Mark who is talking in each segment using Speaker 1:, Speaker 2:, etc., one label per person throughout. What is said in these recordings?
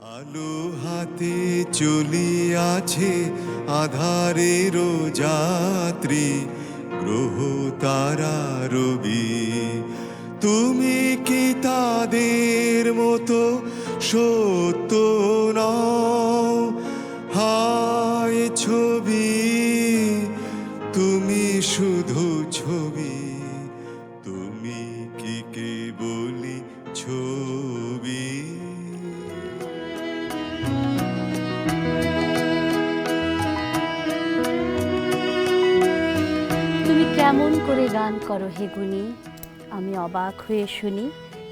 Speaker 1: আলো হাতে চলিয়াছে আধারের যাত্রী, গ্রহ তারা রবি। তুমি কি তাদের মতো সত্য নও? হায় ছবি, তুমি শুধু ছবি, তুমি কি কেবলই ছবি?
Speaker 2: তুমি কেমন করে গান করো হে গুণী, আমি অবাক হয়ে শুনি,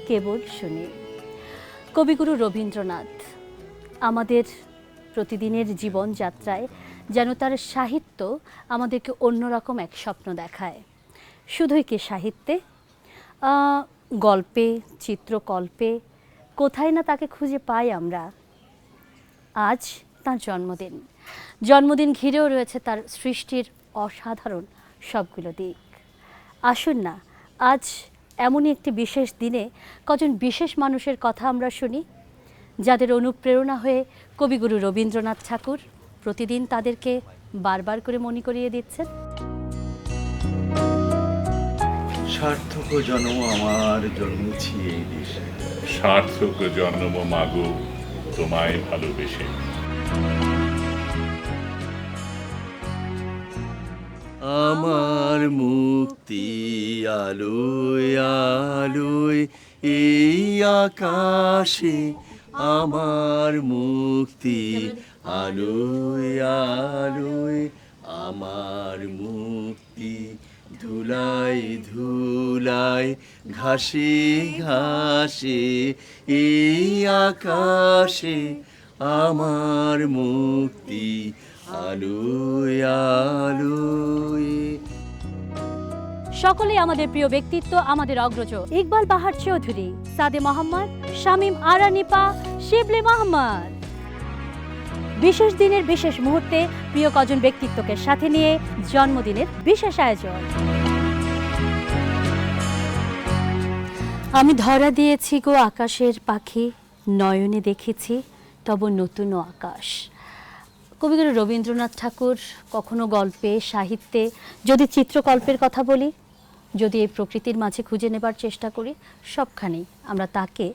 Speaker 2: কেবল শুনি। কবিগুরু রবীন্দ্রনাথ আমাদের প্রতিদিনের জীবনযাত্রায় যেন তার সাহিত্য আমাদেরকে অন্যরকম এক স্বপ্ন দেখায়। শুধুই কি সাহিত্যে, গল্পে, চিত্রকল্পে কোথায় না তাকে খুঁজে পাই আমরা। আজ তার জন্মদিন, জন্মদিন ঘিরেও রয়েছে তার সৃষ্টির অসাধারণ সবগুলো দিক। আসুন না আজ এমনই একটি বিশেষ দিনে কজন বিশেষ মানুষের কথা আমরা শুনি, যাদের অনুপ্রেরণা হয়ে কবিগুরু রবীন্দ্রনাথ ঠাকুর প্রতিদিন তাদেরকে বারবার করে মনে করিয়ে দিচ্ছেন।
Speaker 3: সার্থক জন্ম আমার জন্মেছি এই দেশে,
Speaker 4: সার্থক জন্ম মাগো তোমায় ভালোবেসে।
Speaker 3: আমার মুক্তি আলোয় আলোয় এই আকাশে, আমার মুক্তি আলোয় আলোয়, আমার মুক্তি ধুলায় ধুলায় ঘাসে ঘাসে এই আকাশে, আমার মুক্তি আলোয় আলোয়।
Speaker 2: সকলেই আমাদের প্রিয় ব্যক্তিত্ব, আমাদের অগ্রজ ইকবাল বাহার চৌধুরী, সাদে মোহাম্মদ, শামীম আরা নিপা, শিবলি মোহাম্মদ। বিশেষ দিনের বিশেষ মুহূর্তে প্রিয় কজন ব্যক্তিত্বকে সাথে নিয়ে জন্মদিনের বিশেষ আয়োজন। আমি ধরা দিয়েছি গো আকাশের পাখি, নয়নে দেখেছি তব নতুন আকাশ। কবিগুরু রবীন্দ্রনাথ ঠাকুর কখনো গল্পে, সাহিত্যে, যদি চিত্রকল্পের কথা বলি, যদি এই প্রকৃতির মাঝে খুঁজে নেবার চেষ্টা করি, সবখানেই আমরা তাকে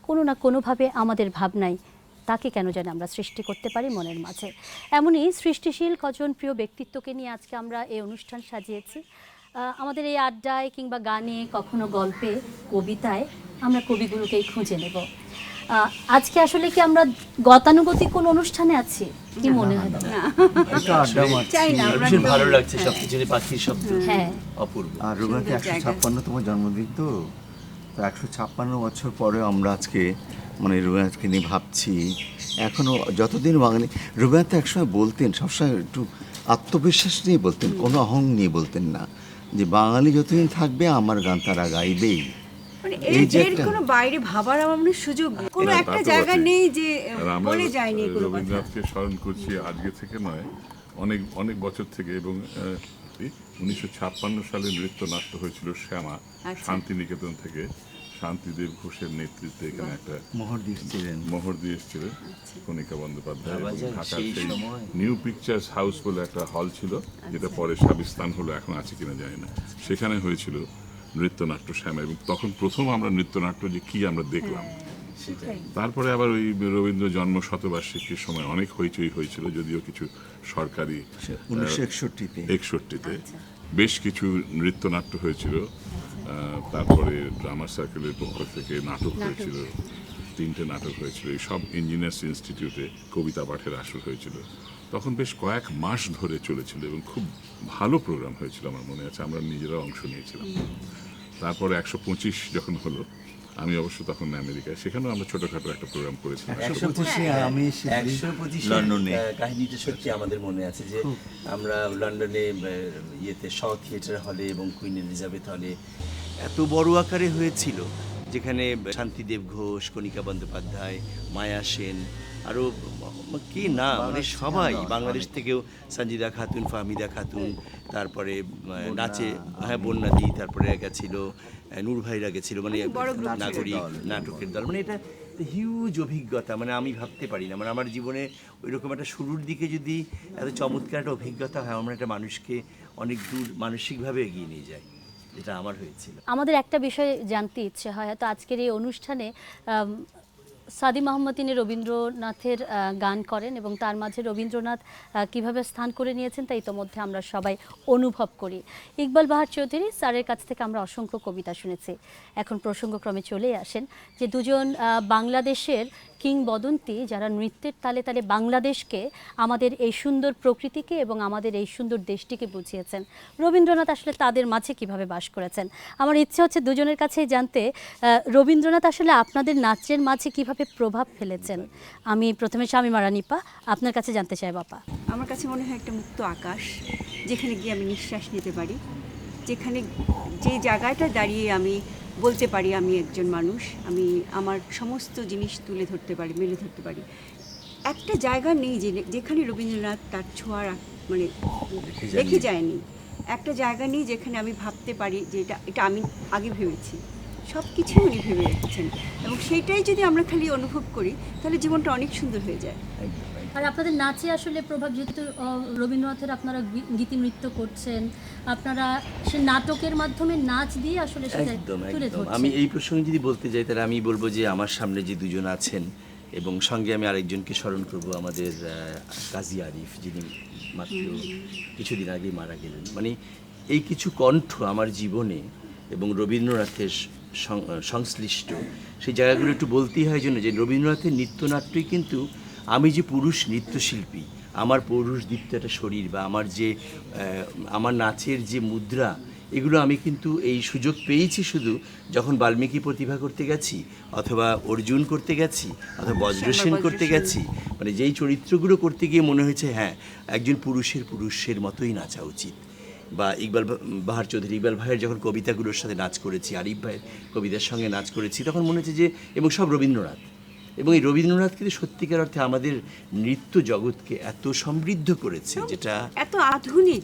Speaker 2: কোনো না কোনোভাবে আমাদের ভাবনায় তাকে কেন যেন আমরা সৃষ্টি করতে পারি মনের মাঝে। এমনই সৃষ্টিশীল কজন প্রিয় ব্যক্তিত্বকে নিয়ে আজকে আমরা এই অনুষ্ঠান সাজিয়েছি। আমাদের এই আড্ডায় কিংবা গানে, কখনো গল্পে, কবিতায় আমরা কবিগুরুকেই খুঁজে নেব। আজকে আসলে কি আমরা গতানুগতিক কোন অনুষ্ঠানে আছি কি মনে হয়?
Speaker 3: ভীষণ ভালো লাগছে, সবকিছু পাখির শব্দ,
Speaker 2: হ্যাঁ
Speaker 3: অপূর্ব।
Speaker 5: আর রবীন্দ্রনাথ 156তম জন্মদিন, তো 156 বছর পরে আমরা আজকে মানে রবীন্দ্রনাথকে নিয়ে ভাবছি। এখনও যতদিন বাঙালি, রবীন্দ্রনাথ একসময় বলতেন, সবসময় একটু আত্মবিশ্বাস নিয়ে বলতেন, কোনো অহং নিয়ে বলতেন না, যে বাঙালি যতদিন থাকবে আমার গান তারা গাইবেই।
Speaker 6: মানে এর কোনো বাইরে ভাবার আমার মনে সুযোগ কোনো একটা জায়গা নেই যে বলে যায়নি কোনো কথা।
Speaker 4: রবীন্দ্রনাথকে স্মরণ করছি আজকে থেকে নয়, অনেক অনেক বছর থেকে। এবং 1956 সালে নৃত্যনাট্য হয়েছিল শ্যামা, শান্তিনিকেতন থেকে শান্তিদেব ঘোষের নেতৃত্বে এখানে একটা মোহর দিয়ে এসেছিলেন কণিকা বন্দ্যোপাধ্যায়। ঢাকার সেই নিউ পিকচার্স হাউস বলে একটা হল ছিল, যেটা পরে সাবিস্তান হলো, এখন আছে কিনা জানি না। সেখানে হয়েছিল নৃত্যনাট্য শ্যামা, এবং তখন প্রথম আমরা নৃত্যনাট্য যে কি আমরা দেখলাম। তারপরে আবার ওই রবীন্দ্র জন্ম শতবার্ষিকীর সময় অনেক হইচই হয়েছিল, যদিও কিছু সরকারি 1961-তে বেশ কিছু নৃত্যনাট্য হয়েছিল। তারপরে ড্রামা সার্কেলের পক্ষ থেকে নাটক হয়েছিল, 3টে নাটক হয়েছিল। এই সব ইঞ্জিনিয়ার্স ইনস্টিটিউটে কবিতা পাঠের আসর হয়েছিল। তখন বেশ কয়েক মাস ধরে চলেছিল এবং খুব ভালো প্রোগ্রাম হয়েছিল, আমার মনে আছে, আমরা নিজেরা অংশ নিয়েছিলাম। তারপরে 125 যখন হলো, আমি অবশ্য তখন আমেরিকায়, সেখানেও আমরা ছোটখাটো একটা প্রোগ্রাম করেছিলাম।
Speaker 3: 125 লন্ডনে কাহিনীটা সত্যি আমাদের মনে আছে, যে আমরা লন্ডনে ইয়েতে শ থিয়েটার হলে এবং কুইন এলিজাবেথ হলে এত বড় আকারে হয়েছিল, যেখানে শান্তিদেব ঘোষ, কণিকা বন্দ্যোপাধ্যায়, মায়া সেন, আরও কে না, মানে সবাই বাংলাদেশ থেকেও, সঞ্জিদা খাতুন, ফাহমিদা খাতুন, তারপরে নাচে বন্যাদি, তারপরে গেছিল নূর ভাইরা গেছিল, মানে নাগরিক নাটকের দল। মানে এটা হিউজ অভিজ্ঞতা, মানে আমি ভাবতে পারি না, মানে আমার জীবনে ওইরকম একটা শুরুর দিকে যদি এত চমৎকার একটা অভিজ্ঞতা হয়, আমরা একটা মানুষকে অনেক দূর মানসিকভাবে এগিয়ে নিয়ে যায়, যেটা আমার হয়েছিল।
Speaker 2: আমাদের একটা বিষয় জানতে ইচ্ছে হয়, হয়তো আজকের এই অনুষ্ঠানে সাদি মাহমুদ তিনি রবীন্দ্রনাথের গান করেন এবং তার মাঝে রবীন্দ্রনাথ কিভাবে স্থান করে নিয়েছেন তা ইতোমধ্যে আমরা সবাই অনুভব করি। ইকবাল বাহার চৌধুরী স্যারের কাছ থেকে আমরা অসংখ্য কবিতা শুনেছি। এখন প্রসঙ্গক্রমে চলে আসেন যে দুজন বাংলাদেশের কিংবদন্তি যারা নৃত্যের তালে তালে বাংলাদেশকে, আমাদের এই সুন্দর প্রকৃতিকে এবং আমাদের এই সুন্দর দেশটিকে বুঝিয়েছেন। রবীন্দ্রনাথ আসলে তাদের মাঝে কিভাবে বাস করেছেন। আমার ইচ্ছে হচ্ছে দুজনের কাছেই জানতে রবীন্দ্রনাথ আসলে আপনাদের নাচের মাঝে কিভাবে প্রভাব ফেলেছেন। আমি প্রথমে শামীমা রানীপা আপনার কাছে জানতে চাই। বাপা,
Speaker 6: আমার কাছে মনে হয় একটা মুক্ত আকাশ, যেখানে গিয়ে আমি নিঃশ্বাস নিতে পারি, যেখানে যে জায়গাটা দাঁড়িয়ে আমি বলতে পারি আমি একজন মানুষ, আমি আমার সমস্ত জিনিস তুলে ধরতে পারি, মেলে ধরতে পারি। একটা জায়গা নেই যেখানে রবীন্দ্রনাথ তার ছোঁয়ার মানে রেখে যায়নি। একটা জায়গা নেই যেখানে আমি ভাবতে পারি যে এটা আমি আগে ভেবেছি। সব কিছুই উনি ভেবে রেখেছেন এবং সেইটাই যদি আমরা খালি অনুভব করি তাহলে জীবনটা অনেক সুন্দর হয়ে যায়।
Speaker 2: আর আপনাদের নাচে আসলে প্রভাব, যেহেতু রবীন্দ্রনাথের আপনারা গীতি নৃত্য করছেন, আপনারা সে নাটকের মাধ্যমে নাচ দিয়ে আসলে সেটা তুলে ধরছেন।
Speaker 3: আমি এই প্রসঙ্গে যদি বলতে যাই তাহলে আমি বলবো যে আমার সামনে যে দুজন আছেন এবং সঙ্গে আমি আরেকজনকে স্মরণ করব, আমাদের কাজী আরিফ, যিনি মাত্র কিছুদিন আগে মারা গেলেন। মানে এই কিছু কণ্ঠ আমার জীবনে এবং রবীন্দ্রনাথের সংশ্লিষ্ট সেই জায়গাগুলো একটু বলতেই হয় জন্য যে রবীন্দ্রনাথের নৃত্যনাট্যই কিন্তু আমি যে পুরুষ নৃত্যশিল্পী, আমার পৌরুষ দীপ্ত একটা শরীর বা আমার নাচের যে মুদ্রা, এগুলো আমি কিন্তু এই সুযোগ পেয়েছি শুধু যখন বাল্মীকি প্রতিভা করতে গেছি, অথবা অর্জুন করতে গেছি, অথবা বজ্রসেন করতে গেছি। মানে যেই চরিত্রগুলো করতে গিয়ে মনে হয়েছে হ্যাঁ একজন পুরুষের মতোই নাচা উচিত। বা ইকবাল বাহার চৌধুরী, ইকবাল ভাইয়ের যখন কবিতাগুলোর সাথে নাচ করেছি, আরিফ ভাইয়ের কবিতার সঙ্গে নাচ করেছি, তখন মনে হচ্ছে যে, এবং সব রবীন্দ্রনাথ, এবং এই রবীন্দ্রনাথ কিন্তু সত্যিকার অর্থে আমাদের নৃত্য জগৎকে এত সমৃদ্ধ করেছে, যেটা
Speaker 6: এত আধুনিক।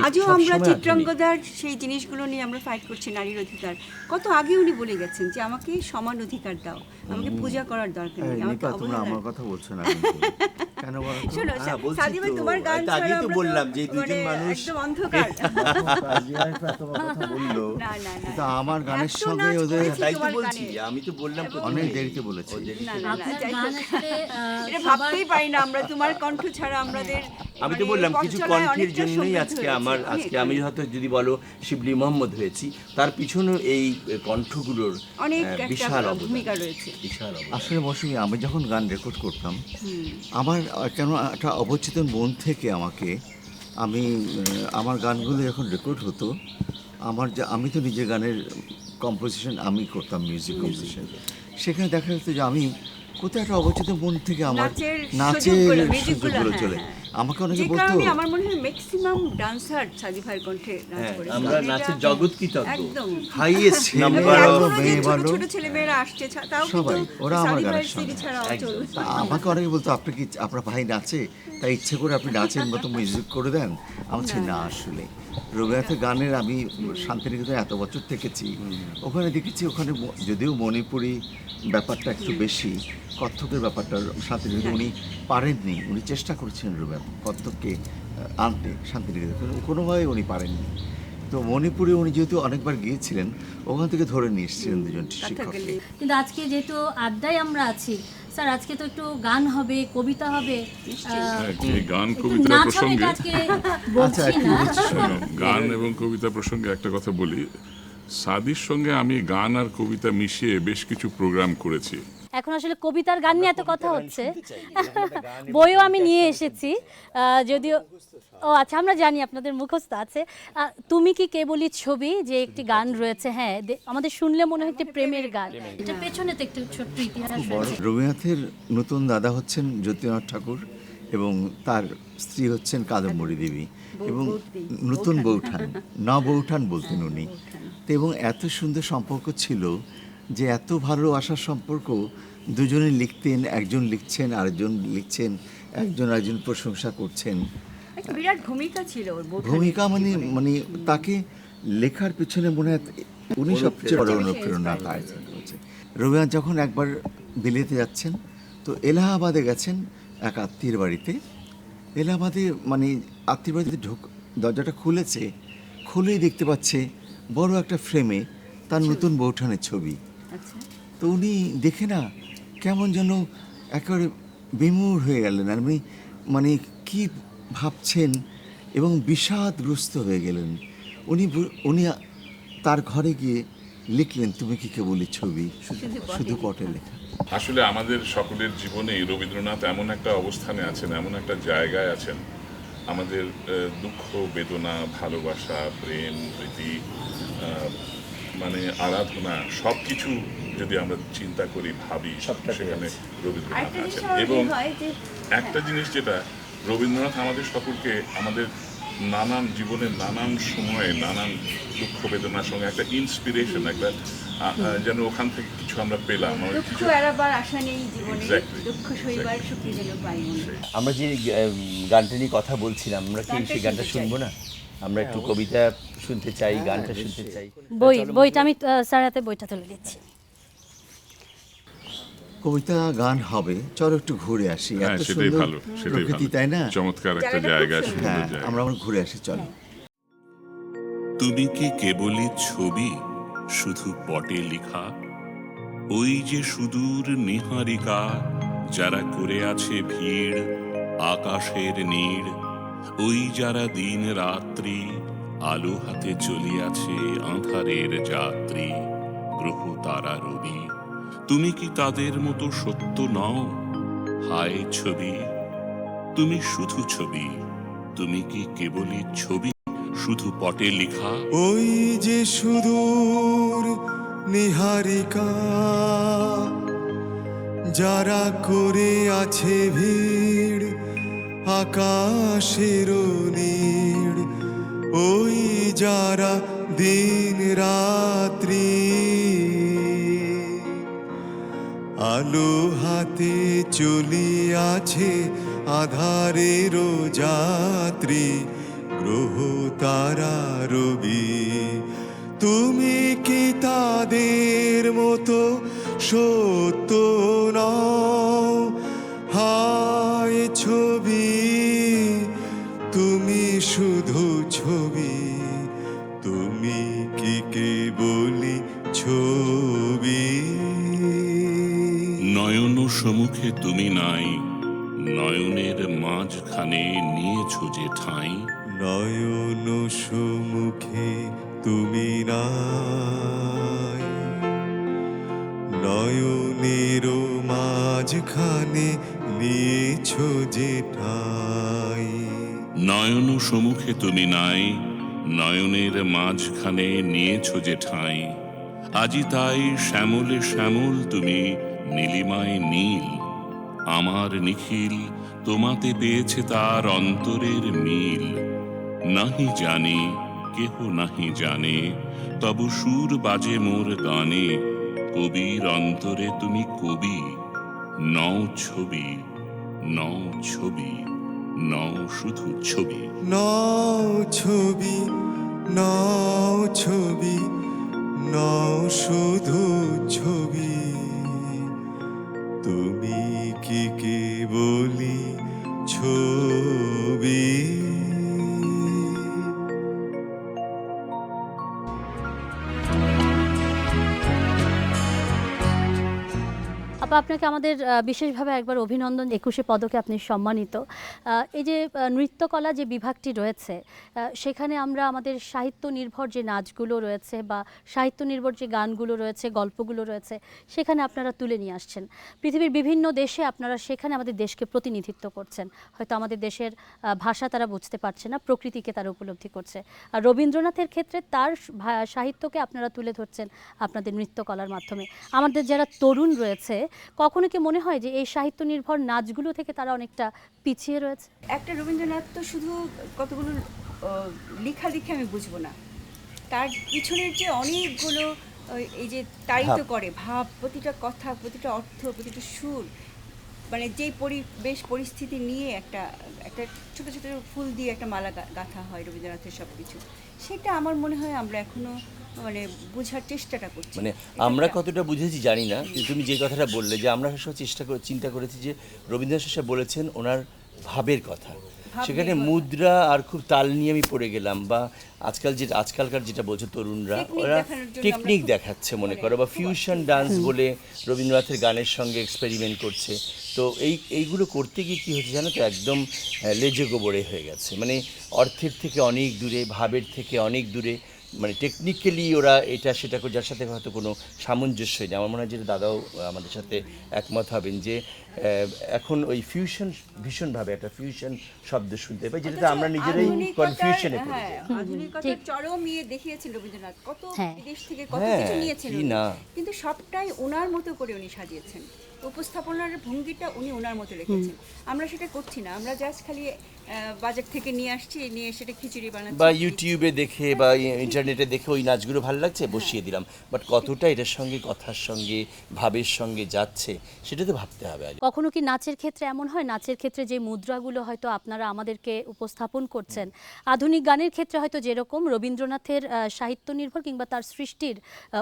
Speaker 6: আজও আমরা
Speaker 3: সবসময়
Speaker 6: চিত্রাঙ্গদার সেই জিনিসগুলো নিয়ে আমরা ফাইট করছি, নারীর অধিকার। কত আগে উনি বলে গেছেন যে আমাকে সমান অধিকার দাও, আমাকে পূজা করার দরকার নেই, আমাকে
Speaker 5: তোমরা
Speaker 6: অবহেলা।
Speaker 5: আমার কথা বলছো না কিন্তু। কেন বলো তো?
Speaker 6: শোনো,
Speaker 3: হ্যাঁ, বলছি
Speaker 6: সাদি ভাই,
Speaker 3: তো,
Speaker 6: তোমার গান
Speaker 3: এটা আগেই
Speaker 6: ছাড়া
Speaker 3: তো
Speaker 6: আমরা
Speaker 3: বললাম যে এই দুজন
Speaker 6: মানে
Speaker 3: মানুষ
Speaker 6: একদম অন্ধকার।
Speaker 5: কাজী আরিফ তোমার কথা বললো,
Speaker 6: না,
Speaker 5: কিন্তু আমার গানের
Speaker 6: এত
Speaker 5: সঙ্গে
Speaker 6: নাচ
Speaker 5: ওদের
Speaker 6: করেছি
Speaker 3: তাই তো
Speaker 6: তোমার
Speaker 3: বলছি,
Speaker 6: গানে।
Speaker 3: আমি তো বললাম
Speaker 5: অনেক দেরিতে বলেছি।
Speaker 6: না, না,
Speaker 2: আপনার
Speaker 6: যাই
Speaker 2: গান
Speaker 6: হোক।
Speaker 2: আসলে
Speaker 6: এটা ভাবতেই পারি না আমরা, তোমার কণ্ঠ ছাড়া আমাদের।
Speaker 3: আমি তো
Speaker 6: মানে
Speaker 3: বললাম
Speaker 6: পথ
Speaker 3: কিছু
Speaker 6: চলায়
Speaker 3: কণ্ঠের
Speaker 6: অনেকটা
Speaker 3: জন্যই
Speaker 6: সমৃদ্ধ
Speaker 3: আজকে
Speaker 6: হয়েছে,
Speaker 3: আজকে
Speaker 6: অনেক,
Speaker 3: আমি হয়তো যদি বলো শিবলি মোহাম্মদ হয়েছি, তার পিছনে এই কণ্ঠগুলোর
Speaker 6: অনেক
Speaker 3: বিশাল
Speaker 6: একটা
Speaker 3: অবদান,
Speaker 6: ভূমিকা রয়েছে।
Speaker 3: বিশাল অবদান।
Speaker 5: আসলে মৌসুমী, আমি যখন গান রেকর্ড করতাম, আমার কেন একটা অবচেতন মন থেকে আমার গানগুলো যখন রেকর্ড হতো, আমি তো নিজের গানের কম্পোজিশন আমি করতাম, মিউজিক কম্পোজিশন। সেখানে দেখা যেত যে আমি কোথাও একটা অবচেতন মন থেকে আমার নাচের সুযোগগুলো চলে। আমাকে অনেকে
Speaker 6: যে
Speaker 5: বলতো,
Speaker 6: কারণে আমার মনে হয় ম্যাক্সিমাম ডান্সার সাদি ভাইয়ের কণ্ঠে নাচ করেছে।
Speaker 3: আমরা নাচের জগৎ কৃতজ্ঞ,
Speaker 6: একদম।
Speaker 3: হাইয়েস্ট
Speaker 5: ছেলে
Speaker 3: নাম্বার
Speaker 5: বলো,
Speaker 3: অফ
Speaker 5: মেয়ে
Speaker 6: ছোট
Speaker 5: বলো,
Speaker 6: ছোট ছেলে মেয়েরা আসছে, তাও
Speaker 5: সবাই,
Speaker 6: কিন্তু
Speaker 5: ওরা আমার
Speaker 6: সাদি
Speaker 5: গানের
Speaker 6: ভাইয়ের
Speaker 5: সঙ্গে।
Speaker 6: সিডি ছাড়া চলবে।
Speaker 5: তা আমাকে অনেকে বলতো, আপনার ভাই নাচে, তাই ইচ্ছে করে আপনি নাচের মতো মিউজিক করে দেন। আমি বলছি না, আসলে রবীন্দ্রনাথের গানের আমি শান্তিনিকেতনে এত বছর থেকেছি, ওখানে দেখেছি, ওখানে যদিও মণিপুরি ব্যাপারটা একটু বেশি, কত্থকের ব্যাপারটা শান্তিনিকেতনে উনি পারেননি। উনি চেষ্টা করেছিলেন রবীন্দ্রনাথ কত্থককে আনতে শান্তিনিকেতনে, কোনোভাবে উনি পারেননি। তো মণিপুরে উনি যেহেতু অনেকবার গিয়েছিলেন, ওখান থেকে ধরে নিয়ে এসেছিলেন দুজন শিক্ষককে।
Speaker 2: কিন্তু আজকে যেহেতু আড্ডায় আমরা আছি, স্যার আজকে তো একটু গান হবে, কবিতা হবে,
Speaker 4: এই গান কবিতা
Speaker 2: নাচ হবে,
Speaker 4: প্রসঙ্গে
Speaker 2: এটা আজকে বলছি না।
Speaker 4: শোনো, গান এবং কবিতা প্রসঙ্গে একটা কথা বলি। সাদির সঙ্গে আমি গান আর কবিতা মিশিয়ে বেশ কিছু প্রোগ্রাম করেছি।
Speaker 2: এখন আসলে কবিতার গান নিয়ে এত কথা হচ্ছে, বইও আমি নিয়ে এসেছি, যদিও আচ্ছা আমরা জানি আপনাদের মুখস্থ আছে। তুমি কি কেবলই ছবি, যে একটি গান রয়েছে, হ্যাঁ আমাদের শুনলে মনে হয় একটি প্রেমের গান, এটা পেছনে তো একটু ছোট্ট ইতিহাস রয়েছে।
Speaker 5: রবীন্দ্রনাথের নতুন দাদা হচ্ছেন জ্যোতিনাথ ঠাকুর এবং তার স্ত্রী হচ্ছেন কাদম্বরী দেবী, এবং নতুন বৌঠান, বৌঠান বলতেন উনি। তো এবং এত সুন্দর সম্পর্ক ছিল যে এত ভালোবাসার সম্পর্ক, দুজনে লিখতেন, একজন লিখছেন আরেকজন লিখছেন, একজন প্রশংসা করছেন।
Speaker 6: একটা বিরাট ভূমিকা ছিল ওর,
Speaker 5: ভূমিকা মানে তাকে লেখার পিছনে মনে হয় উনি সবচেয়ে বড় অনুপ্রেরণা। রবীন্দ্রনাথ যখন একবার বিলেতে যাচ্ছেন, তো এলাহাবাদে গেছেন এক আত্মীয়ের বাড়িতে। এলাহাবাদে মানে আত্মীয়ের বাড়িতে দরজাটা খুলেছে, খুলেই দেখতে পাচ্ছে বড় একটা ফ্রেমে তার নতুন বউঠানের ছবি।
Speaker 6: আচ্ছা,
Speaker 5: তো উনি দেখে না কেমন যেন একেবারে বিমূঢ় হয়ে গেলেন, আর মানে কি ভাবছেন এবং বিষাদগ্রস্ত হয়ে গেলেন। উনি তার ঘরে গিয়ে লিখলেন, তুমি কি কেবলই ছবি, শুধু পটে লেখা।
Speaker 4: আসলে আমাদের সকলের জীবনেই রবীন্দ্রনাথ এমন একটা অবস্থানে আছেন, এমন একটা জায়গায় আছেন, আমাদের দুঃখ, বেদনা, ভালোবাসা, প্রেম, প্রীতি, মানে আরাধনা, সব কিছু যদি আমরা চিন্তা করি, ভাবি, সেখানে রবীন্দ্রনাথ আছেন। এবং একটা জিনিস যেটা রবীন্দ্রনাথ আমাদের সকলকে আমাদের নানান জীবনের নানান সময়ে নানান দুঃখ বেদনার সঙ্গে একটা ইন্সপিরেশন, একটা যেন ওখান থেকে কিছু আমরা পেলাম।
Speaker 6: দুঃখ এড়াবার আশা নেই জীবনে,
Speaker 4: Exactly.
Speaker 6: দুঃখ সইবার সুখী যেন পাই মনে।
Speaker 3: আমরা যে গানটা নিয়ে কথা বলছিলাম, আমরা কি সেই গানটা শুনবো না? আমরা একটু কবিতা শুনতে চাই, গানটা শুনতে চাই।
Speaker 2: বইটা আমি স্যার হাতে বইটা তুলে দিচ্ছি।
Speaker 5: কবিতা গান হবে, চলো একটু ঘুরে আসি।
Speaker 4: হ্যাঁ,
Speaker 5: এত
Speaker 4: সেটাই
Speaker 5: সুন্দর
Speaker 4: ভালো, সেটাই
Speaker 5: প্রকৃতি,
Speaker 4: ভালো,
Speaker 5: তাই না?
Speaker 4: চমৎকার একটা
Speaker 6: জায়গাটা খুব
Speaker 4: জায়গা,
Speaker 6: সুন্দর।
Speaker 4: সুন্দর
Speaker 5: হ্যাঁ,
Speaker 4: জায়গা।
Speaker 5: আমরা ঘুরে আসি, চলো।
Speaker 7: তুমি কি কেবলই ছবি, শুধু পটে লেখা? ওই যে সুদূর নিহারিকা, যারা করে আছে ভিড় আকাশের নীড়, ওই যারা দিন রাত্রি আলো হাতে চলিয়াছে আঁধারের যাত্রী, গ্রহ তারা রবি, তুমি কি তাদের মতো সত্য নও? হায় ছবি, তুমি শুধু ছবি, তুমি কি কেবলই ছবি, শুধু পটে লেখা?
Speaker 1: ওই যে সুদূর নিহারিকা, যারা করে আছে ভিড় আকাশের নীড়, ওই যারা দিন রাত্রি আলো হাতে চলিয়াছে আধারের যাত্রী, গ্রহ তারা রবি, তুমি কি তাদের মতো সত্য নও? হায় ছবি, তুমি শুধু ছবি, তুমি কি কেবলই ছবি।
Speaker 7: নয়ন সম্মুখে তুমি নাই, নয়নের মাঝখানে নিয়েছো যে ঠাঁই।
Speaker 1: নয়ন সম্মুখে তুমি নাই, নয়নের মাঝখানে নিয়েছো যে ঠাই।
Speaker 7: নয়ন সম্মুখে তুমি নাই, নয়নের মাঝখানে নিয়েছো যে ঠাঁই। আজি তাই শ্যামলে শ্যামল তুমি, নীলিমায় নীল। আমার নিখিল তোমাতে পেয়েছে তার অন্তরের মিল। নাহি জানি, কেহ নাহি জানে, তবু সুর বাজে মোর গানে। কবির অন্তরে তুমি কবি, নও ছবি, নও ছবি, নও শুধু ছবি।
Speaker 1: নও ছবি, নও ছবি, নও শুধু ছবি, তুমি কি কেবলই ছবি।
Speaker 2: আপা, আপনাকে আমাদের বিশেষভাবে একবার অভিনন্দন। 21শে পদকে আপনি সম্মানিত। এই যে নৃত্যকলা যে বিভাগটি রয়েছে, সেখানে আমরা আমাদের সাহিত্য নির্ভর যে নাচগুলো রয়েছে বা সাহিত্য নির্ভর যে গানগুলো রয়েছে, গল্পগুলো রয়েছে, সেখানে আপনারা তুলে নিয়ে আসছেন। পৃথিবীর বিভিন্ন দেশে আপনারা সেখানে আমাদের দেশকে প্রতিনিধিত্ব করছেন। হয়তো আমাদের দেশের ভাষা তারা বুঝতে পারছে না, প্রকৃতিকে তারা উপলব্ধি করছে। আর রবীন্দ্রনাথের ক্ষেত্রে তার সাহিত্যকে আপনারা তুলে ধরছেন আপনাদের নৃত্যকলার মাধ্যমে। আমাদের যারা তরুণ রয়েছে, কখনো কি মনে হয় যে এই সাহিত্য নির্ভর নাচগুলো থেকে তারা অনেকটা পিছিয়ে রয়েছে?
Speaker 6: একটা রবীন্দ্রনাথ তো শুধু কতগুলো লেখা লিখে আমি বুঝবো না, তার পিছনের যে অনেকগুলো এই যে তাড়িত করে ভাব, প্রতিটা কথা, প্রতিটা অর্থ, প্রতিটা সুর, মানে যেই পরিবেশ পরিস্থিতি নিয়ে একটা একটা ছোটো ছোটো ফুল দিয়ে একটা মালা গাঁথা হয় রবীন্দ্রনাথের সব কিছু, সেটা আমার মনে হয় আমরা এখনও মানে বোঝার চেষ্টাটা করছি।
Speaker 3: মানে
Speaker 6: এটা
Speaker 3: আমরা
Speaker 6: একটা-
Speaker 3: কতটা বুঝেছি জানি না, কিন্তু তুমি যে কথাটা বললে যে আমরা সবসময় চিন্তা করেছি যে রবীন্দ্রনাথ শেষে বলেছেন ওনার ভাবের কথা, সেখানে মুদ্রা আর খুব তাল নিয়ে আমি পড়ে গেলাম, বা আজকালকার যেটা বলছে তরুণরা,
Speaker 6: Technique
Speaker 3: ওরা
Speaker 6: দেখানোর জন্য
Speaker 3: টেকনিক
Speaker 6: আমরা খুব-
Speaker 3: দেখাচ্ছে মনে করো, বা ফিউশন ডান্স বলে রবীন্দ্রনাথের গানের সঙ্গে এক্সপেরিমেন্ট করছে। তো এইগুলো করতে গিয়ে কী হচ্ছে জানো তো, একদম লেজে গোবরে হয়ে গেছে, মানে অর্থের থেকে অনেক দূরে, ভাবের থেকে অনেক দূরে, মানে টেকনিক্যালি ওরা এটা সেটা করে, যার সাথে হয়তো কোনো সামঞ্জস্যই নেই। আমার মনে হয় যে দাদাও আমাদের সাথে একমত হবেন যে এখন ওই ফিউশন ভীষণভাবে একটা ফিউশন শব্দ শুনতে পাই, যেটাতে আমরা নিজেরাই
Speaker 6: আধুনিকতার-
Speaker 3: কনফিউশনে পড়ে
Speaker 6: হ্যাঁ,
Speaker 3: যাই।
Speaker 6: আধুনিকতার চরম ইয়ে দেখিয়েছেন রবীন্দ্রনাথ, কত
Speaker 2: হ্যাঁ।
Speaker 6: বিদেশ থেকে কত
Speaker 3: হ্যাঁ,
Speaker 6: কিছু নিয়েছেন
Speaker 3: কি
Speaker 6: উনি।
Speaker 3: না।
Speaker 6: কিন্তু সবটাই ওনার মতো করে উনি সাজিয়েছেন, উপস্থাপনার ভঙ্গিটা উনি ওনার মতো রেখেছেন। আমরা সেটা করছি না, আমরা জাস্ট খালি বাজার থেকে নিয়ে আসছি, নিয়ে সেটা খিচুড়ি বানাচ্ছি
Speaker 3: বা ইউটিউবে দেখে বা ইন্টারনেটে দেখে ওই নাচগুলো ভালো লাগছে বসিয়ে দিলাম, বাট কতটা এটার সঙ্গে, কথার সঙ্গে, ভাবের সঙ্গে যাচ্ছে সেটা তো ভাবতে হবে আগে।
Speaker 2: কখনো কি নাচের ক্ষেত্রে এমন হয়, নাচের ক্ষেত্রে যে মুদ্রাগুলো হয়তো আপনারা আমাদেরকে উপস্থাপন করছেন, আধুনিক গানের ক্ষেত্রে হয়তো যেরকম রবীন্দ্রনাথের সাহিত্য নির্ভর কিংবা তার সৃষ্টির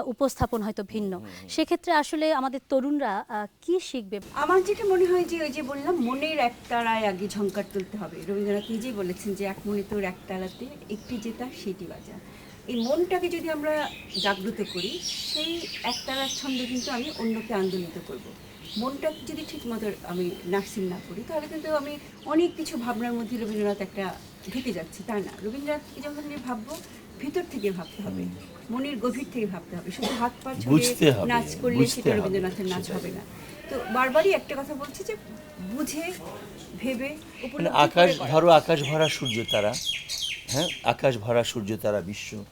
Speaker 2: উপস্থাপন হয়তো ভিন্ন, সেক্ষেত্রে আসলে আমাদের তরুণরা কি শিখবে?
Speaker 6: আমার যেটা মনে হয় যে ওই যে বললাম, মনের একতারায় আগে ঝংকার তুলতে হবে। রবীন্দ্রনাথ নিজেই বলেছেন যে এক মনে তোর একতালাতে একটি জেতা সেটি বাজা। এই মনটাকে যদি আমরা জাগ্রত করি, সেই একতারার ছন্দে কিন্তু আমি অন্যকে আন্দোলিত করব। মনটা যদি ঠিক মতো আমি নার্সিং না করি, তাহলে কিন্তু আমি অনেক কিছু ভাবনার মধ্যে রবীন্দ্রনাথ একটা ঢুকে যাচ্ছে, তাই না? রবীন্দ্রনাথকে যখন আমি ভাববো, ভিতর থেকে ভাবতে হবে, মনের গভীর থেকে ভাবতে হবে। শুধু হাত পা
Speaker 3: বুঝতে
Speaker 6: ছড়িয়ে
Speaker 3: হবে,
Speaker 6: নাচ করলে
Speaker 3: বুঝতে
Speaker 6: সেটা
Speaker 3: হবে,
Speaker 6: রবীন্দ্রনাথের নাচ
Speaker 3: সেটাই।
Speaker 6: হবে না। তো বারবারই একটা কথা বলছি যে বুঝে ভেবে
Speaker 3: মানে
Speaker 6: উপলব্ধি
Speaker 3: আকাশ,
Speaker 6: করে করা।
Speaker 3: ধরো আকাশ ভরা সূর্য তারা, হ্যাঁ, আকাশ ভরা সূর্য তারা, বিশ্ব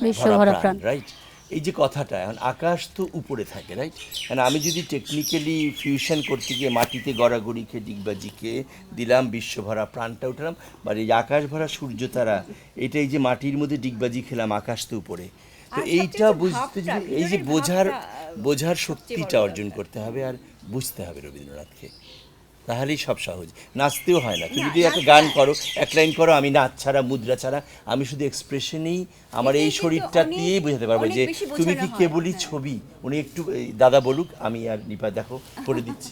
Speaker 2: বিশ্বভরা প্রাণ।
Speaker 3: রাইট? এই যে কথাটা, এখন আকাশ তো উপরে থাকে, রাইট? মানে আমি যদি টেকনিক্যালি ফিউশন করতে গিয়ে মাটিতে গড়াগড়ি খেয়ে ডিগবাজি খেয়ে দিলাম, বিশ্বভরা প্রাণটা উঠলাম, বা এই আকাশ ভরা সূর্য তারা, এটা এই যে মাটির মধ্যে ডিগবাজি খেলাম, আকাশ তো উপরে। তো
Speaker 6: আর
Speaker 3: এইটা
Speaker 6: সবচেয়ে
Speaker 3: বুঝতে
Speaker 6: ভাবটা,
Speaker 3: যদি, এই যে
Speaker 6: ভিতরের
Speaker 3: বোঝার
Speaker 6: ভাবটা,
Speaker 3: শক্তিটা
Speaker 6: সবচেয়ে বড়
Speaker 3: অর্জন
Speaker 6: দরকার।
Speaker 3: করতে হবে, আর বুঝতে হবে রবীন্দ্রনাথকে, তাহলেই সব সহজ। নাচতেও হয় না, তুমি
Speaker 6: না,
Speaker 3: যদি একটা
Speaker 6: নাচতে
Speaker 3: গান
Speaker 6: হয়।
Speaker 3: করো, এক লাইন করো, আমি নাচ ছাড়া, মুদ্রা ছাড়া, আমি শুধু এক্সপ্রেশনেই আমার এই
Speaker 6: এটাই কিন্তু
Speaker 3: শরীরটা
Speaker 6: অনেক-
Speaker 3: দিয়েই বোঝাতে পারবো
Speaker 6: অনেক
Speaker 3: যে
Speaker 6: বেশি
Speaker 3: তুমি
Speaker 6: বোঝানো
Speaker 3: কি
Speaker 6: হয়,
Speaker 3: কেবলই
Speaker 6: হ্যাঁ।
Speaker 3: ছবি। উনি একটু দাদা বলুক, আমি আর নিপা দেখো করে দিচ্ছি।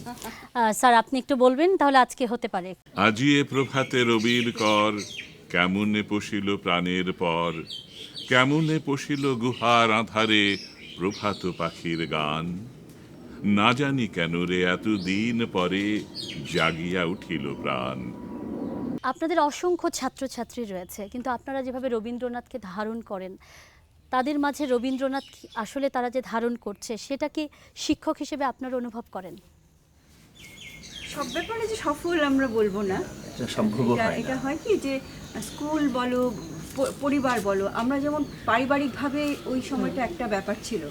Speaker 2: স্যার আপনি একটু বলবেন তাহলে আজকে হতে পারে।
Speaker 7: আজি এ প্রভাতে রবির কর, কেমনে পশিল প্রাণের পর, কেমনে পশিল গুহার আধারে প্রভাত পাখির গান, না জানি কেন রে এতদিন পরে জাগিয়া উঠিল প্রাণ।
Speaker 2: আপনাদের অসংখ্য ছাত্রছাত্রী রয়েছে, কিন্তু আপনারা যেভাবে রবীন্দ্রনাথকে ধারণ করেন, তাদের মাঝে রবীন্দ্রনাথ আসলে তারা যে ধারণ করছে, সেটা কি শিক্ষক হিসেবে আপনারা অনুভব করেন?
Speaker 6: সব ব্যাপারে যে সফল আমরা বলবো না,
Speaker 3: এটা সম্ভব হয়
Speaker 6: এটা
Speaker 3: না।
Speaker 6: হয় কি যে স্কুল বলো, পরিবার বলো, আমরা যেমন পারিবারিকভাবে ওই সময়টা একটা ব্যাপার ছিল,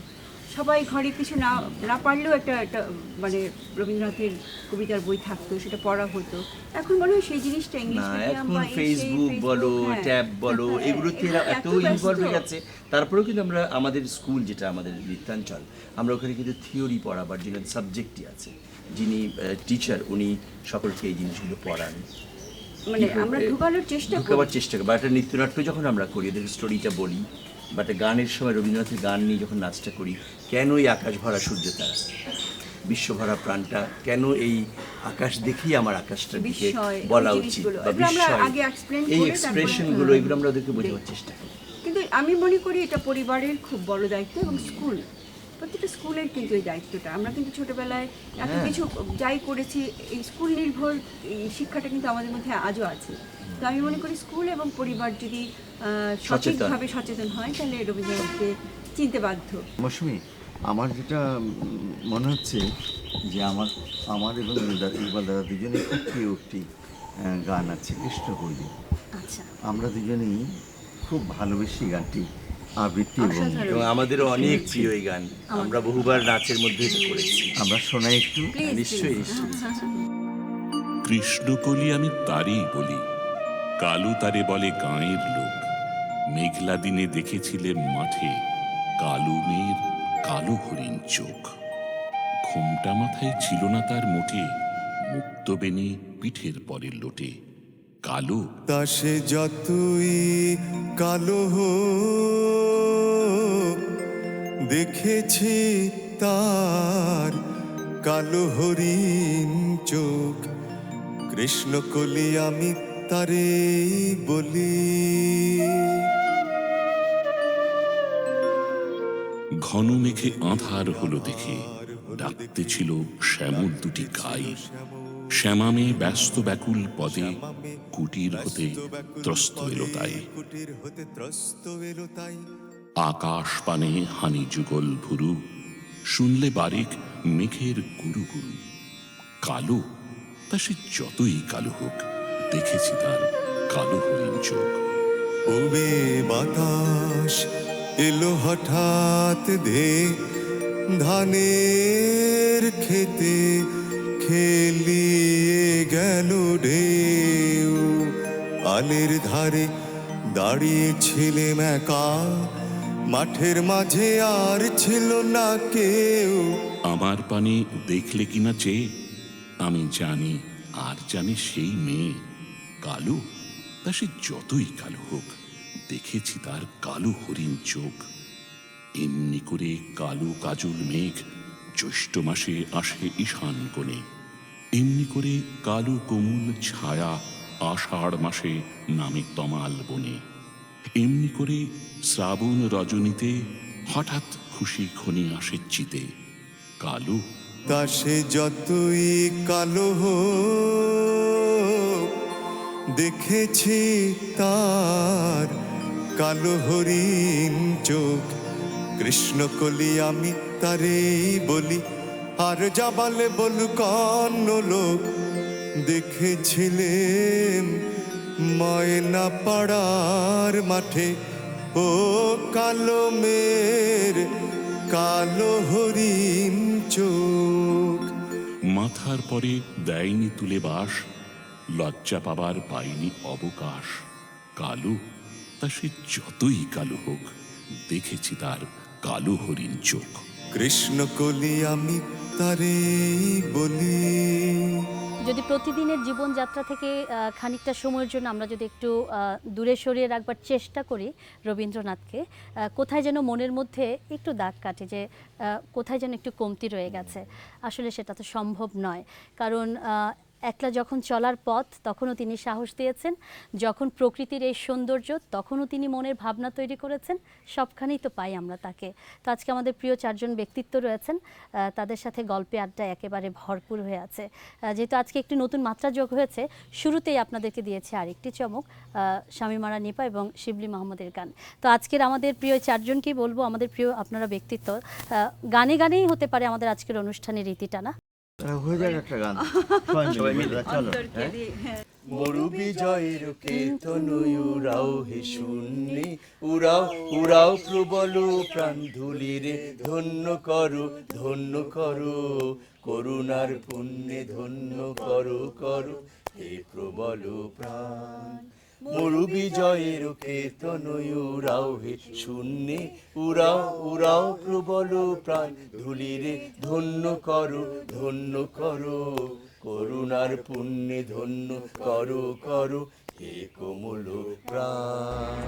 Speaker 6: সবাই ঘরে কিছু না না পারলেও একটা মানে রবীন্দ্রনাথের কবিতার বই থাকতো, সেটা পড়া হতো। এখন মনে হয় সেই জিনিসটা ইংলিশ
Speaker 3: না,
Speaker 6: মিডিয়াম
Speaker 3: এখন
Speaker 6: বা এই সেই
Speaker 3: ফেসবুক বলো,
Speaker 6: হ্যাঁ।
Speaker 3: ট্যাব বলো, এগুলোতে এরা এত
Speaker 6: এত
Speaker 3: ইনভলভ হয়ে
Speaker 6: ব্যস্ত।
Speaker 3: গেছে। তারপরেও কিন্তু আমরা আমাদের স্কুল, যেটা আমাদের নৃত্যাঞ্চল, আমরা ওখানে কিন্তু থিওরি পড়াবার জন্য সাবজেক্টই আছে, যিনি টিচার, উনি সকলকে এই জিনিসগুলো পড়ান,
Speaker 6: মানে আমরা ঢুকানোর চেষ্টা করি।
Speaker 3: ঢুকাবার চেষ্টা করি। বা একটা নৃত্যনাট্য যখন আমরা করি, ওদের স্টোরিটা বলি, বা একটা গানের সময় রবীন্দ্রনাথের গান নিয়ে যখন নাচটা করি, কেন এই আকাশ ভরা সূর্য তারা, বিশ্বভরা প্রাণটা, কেন এই আকাশ দেখেই আমার আকাশটার দিকে
Speaker 6: বিস্ময়,
Speaker 3: বলা
Speaker 6: ওই
Speaker 3: উচিত,
Speaker 6: জিনিসগুলো।
Speaker 3: বা
Speaker 6: এগুলো আমরা
Speaker 3: বিস্ময়,
Speaker 6: আগে explain
Speaker 3: এই
Speaker 6: করে
Speaker 3: এক্সপ্রেশনগুলো,
Speaker 6: তারপরে-
Speaker 3: এগুলো আমরা ওদেরকে বোঝাবার চেষ্টা করি।
Speaker 6: কিন্তু আমি মনে করি এটা পরিবারের খুব বড় দায়িত্ব, এবং স্কুল, প্রত্যেকটা স্কুলের কিন্তু এই দায়িত্বটা। আমরা কিন্তু ছোটবেলায় এত
Speaker 3: হ্যাঁ।
Speaker 6: কিছু যাই করেছি, এই স্কুল নির্ভর এই শিক্ষাটা কিন্তু আমাদের মধ্যে আজও আছে। তো আমি মনে করি স্কুল এবং পরিবার যদি সঠিকভাবে সচেতন হয়, তাহলে রবীন্দ্রনাথকে চিনতে বাধ্য।
Speaker 5: মৌসুমি, আমার যেটা মনে হচ্ছে যে আমার আমার এবং ইকবাল দাদা দুজনেই খুব প্রিয় একটি গান আছে, কৃষ্ণকলি।
Speaker 2: আচ্ছা,
Speaker 5: আমরা দুজনেই খুব ভালোবেসি গানটি আবৃত্তি, এবং
Speaker 6: অসাধারণ।
Speaker 3: এবং আমাদেরও অনেক প্রিয় এই গান, আমরা বহুবার নাচের মধ্যে এটা করেছি।
Speaker 5: আমরা শোনাই একটু।
Speaker 6: Please,
Speaker 3: নিশ্চয়ই,
Speaker 6: please.
Speaker 3: নিশ্চয়ই।
Speaker 7: কৃষ্ণকলি আমি তারই বলি, কালু তারে বলে গাঁয়ের লোক। মেঘলা দিনে দেখেছিলে মাঠে, কালু মেয়ের কালো হরিণ চোখ। ঘোমটা মাথায় ছিল না তার মোটে, মুক্ত বেনে পিঠের পরের লোটে। কালো।
Speaker 1: তা সে যতই কালো হোক, দেখেছি তার কালো হরিণ চোখ। কৃষ্ণকলি আমি তারে বলি।
Speaker 7: ঘন মেঘে আঁধার হলো দেখে ডাকতে ছিল শ্যামল দুটি গাই। শ্যামামে ব্যস্ত ব্যাকুল পদে কুটির হতে ত্রস্ত এলো তাই।
Speaker 1: কুটির হতে ত্রস্ত এলো তাই।
Speaker 7: আকাশ পানে হানি যুগল ভুরু, শুনলে বারিক মেঘের গুরু গুরু। কালো, তা সে যতই কালো হোক, দেখেছি তার কালো হরিণ চোখ।
Speaker 1: ওবে বাতাস এলো হঠাৎ ধে, ধানের খেতে খেলিয়ে গেল ঢেউ। আলের ধারে দাঁড়িয়েছিলেম একা, মাঠের মাঝে আর ছিল না কেউ।
Speaker 7: আমার পানে দেখলে কিনা চেয়ে, আমি জানি আর জানে সেই মেয়ে। কালো, তা সে যতই কালো হোক, দেখেছি তার কালো হরিণ চোখ। এমনি করে কালো কাজল মেঘ জ্যৈষ্ঠ মাসে আসে ঈশান কোণে। এমনি করে কালো কোমল ছায়া আষাঢ় মাসে নামে তমাল বনে। এমনি করে শ্রাবণ রজনীতে হঠাৎ খুশি খনি আসে চিতে। কালো,
Speaker 1: তা সে যতই কালো হোক, দেখেছি তার কালো হরিণ চোখ। কৃষ্ণকলি আমি তারে বলি। আর যাবালে বলুক অন্য লোক, দেখেছিলেম ময়না পাড়ার মাঠে ও কালো মের কালো হরিণ চোখ।
Speaker 7: মাথার পরে দেয়নি তুলে বাস, লজ্জা পাবার পাইনি অবকাশ। কালো, তা সে যতই কালো হোক, দেখেছি তার কালো হরিণ চোখ।
Speaker 1: কৃষ্ণকলি আমি তারে বলি।
Speaker 2: যদি প্রতিদিনের জীবনযাত্রা থেকে খানিকটা সময়ের জন্য আমরা যদি একটু দূরে সরিয়ে রাখবার চেষ্টা করি রবীন্দ্রনাথকে, কোথায় যেন মনের মধ্যে একটু দাগ কাটে যে কোথায় যেন একটু কমতি রয়ে গেছে। আসলে সেটা তো সম্ভব নয়, কারণ একলা যখন চলার পথ তখনও তিনি সাহস দিয়েছেন, যখন প্রকৃতির এই সৌন্দর্য তখনও তিনি মনের ভাবনা তৈরি করেছেন। সবখানেই তো পাই আমরা তাকে। তো আজকে আমাদের প্রিয় চারজন ব্যক্তিত্ব রয়েছেন, তাদের সাথে গল্পে আড্ডা একেবারে ভরপুর হয়ে আছে। যেহেতু আজকে একটি নতুন মাত্রা যোগ হয়েছে, শুরুতেই আপনাদেরকে দিয়েছে আরেকটি চমক, শামীমারা নিপা এবং শিবলি মাহমুদের গান। তো আজকের আমাদের প্রিয় চারজনকেই বলবো, আমাদের প্রিয় আপনারা ব্যক্তিত্ব, গানে গানেই হতে পারে আমাদের আজকের অনুষ্ঠানের রীতিটা, না?
Speaker 5: হয়ে যাক একটা গান সবাই মিলে চলো।
Speaker 3: মরু বিজয়ের কীর্তন উড়াও হে শূন্যে, উড়াও উড়াও প্রবল প্রাণ ধুলিরে ধন্য করো ধন্য করো, করুণার পুণ্যে ধন্য করো করো হে প্রবল প্রাণ। মরু বিজয়ের কীর্তন উড়াও হে শূন্যে, উড়াও উড়াও প্রবল প্রাণ ধুলিরে ধন্য করো ধন্য করো, করুণার পুণ্যে ধন্য করো করো হে কোমল প্রাণ।